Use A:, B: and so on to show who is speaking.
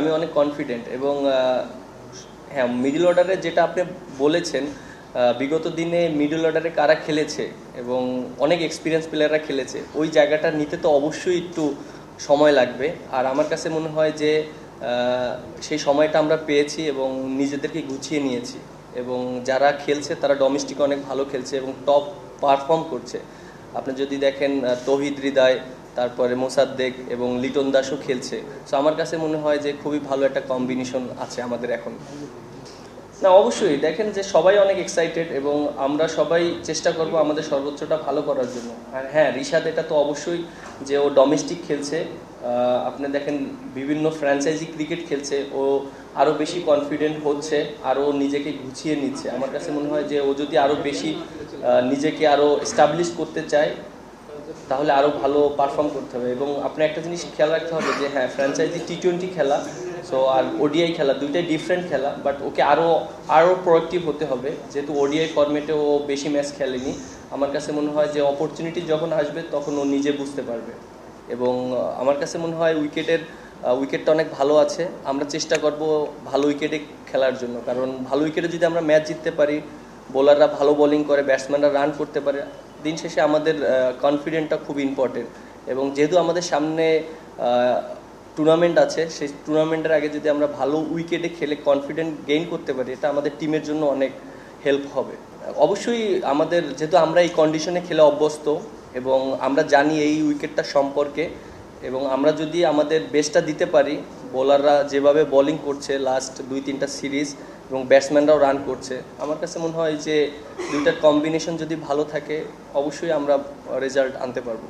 A: আমি অনেক কনফিডেন্ট এবং হ্যাঁ, মিডল অর্ডারে যেটা আপনি বলেছেন, বিগত দিনে মিডল অর্ডারে কারা খেলেছে এবং অনেক এক্সপিরিয়েন্স প্লেয়াররা খেলেছে, ওই জায়গাটা নিতে তো অবশ্যই একটু সময় লাগবে। আর আমার কাছে মনে হয় যে সেই সময়টা আমরা পেয়েছি এবং নিজেদেরকে গুছিয়ে নিয়েছি, এবং যারা খেলছে তারা ডোমেস্টিক অনেক ভালো খেলছে এবং টপ পারফর্ম করছে। আপনি যদি দেখেন তৌহিদ হৃদয়, তারপরে মোসাদ্দেক এবং লিটন দাসও খেলছে। সো আমার কাছে মনে হয় যে খুবই ভালো একটা কম্বিনেশন আছে আমাদের এখন। না, অবশ্যই দেখেন যে সবাই অনেক এক্সাইটেড এবং আমরা সবাই চেষ্টা করব আমাদের সর্বোচ্চটা ভালো করার জন্য। আর হ্যাঁ, রিশাদ এটা তো অবশ্যই যে ও ডোমেস্টিক খেলছে, আপনি দেখেন বিভিন্ন ফ্র্যাঞ্চাইজি ক্রিকেট খেলছে, ও আরও বেশি কনফিডেন্ট হচ্ছে, আরও নিজেকে গুছিয়ে নিচ্ছে। আমার কাছে মনে হয় যে ও যদি আরও বেশি নিজেকে আরও এস্টাবলিশ করতে চায় তাহলে আরও ভালো পারফর্ম করতে হবে। এবং আপনি একটা জিনিস খেয়াল রাখতে হবে যে হ্যাঁ, ফ্র্যাঞ্চাইজি টি-20 খেলা, সো আর ওডিআই খেলা দুইটাই ডিফারেন্ট খেলা, বাট ওকে আরও প্রোয়াক্টিভ হতে হবে, যেহেতু ওডিআই ফরম্যাটে ও বেশি ম্যাচ খেলেনি। আমার কাছে মনে হয় যে অপরচুনিটি যখন আসবে তখন ও নিজে বুঝতে পারবে। এবং আমার কাছে মনে হয় উইকেটটা অনেক ভালো আছে। আমরা চেষ্টা করব ভালো উইকেটে খেলার জন্য, কারণ ভালো উইকেটে যদি আমরা ম্যাচ জিততে পারি, বোলাররা ভালো বোলিং করে, ব্যাটসম্যানরা রান করতে পারে, দিন শেষে আমাদের কনফিডেন্টটা খুব ইম্পর্টেন্ট। এবং যেহেতু আমাদের সামনে টুর্নামেন্ট আছে, সেই টুর্নামেন্টের আগে যদি আমরা ভালো উইকেটে খেলে কনফিডেন্ট গেইন করতে পারি, এটা আমাদের টিমের জন্য অনেক হেল্প হবে। অবশ্যই আমাদের, যেহেতু আমরা এই কন্ডিশনে খেলে অভ্যস্ত এবং আমরা জানি এই উইকেটটা সম্পর্কে, এবং আমরা যদি আমাদের বেস্টটা দিতে পারি, বোলাররা যেভাবে বোলিং করছে লাস্ট 2-3টা সিরিজ এবং ব্যাটসম্যানরাও রান করছে, আমার কাছে মনে হয় যে দুইটার কম্বিনেশন যদি ভালো থাকে অবশ্যই আমরা রেজাল্ট আনতে পারবো।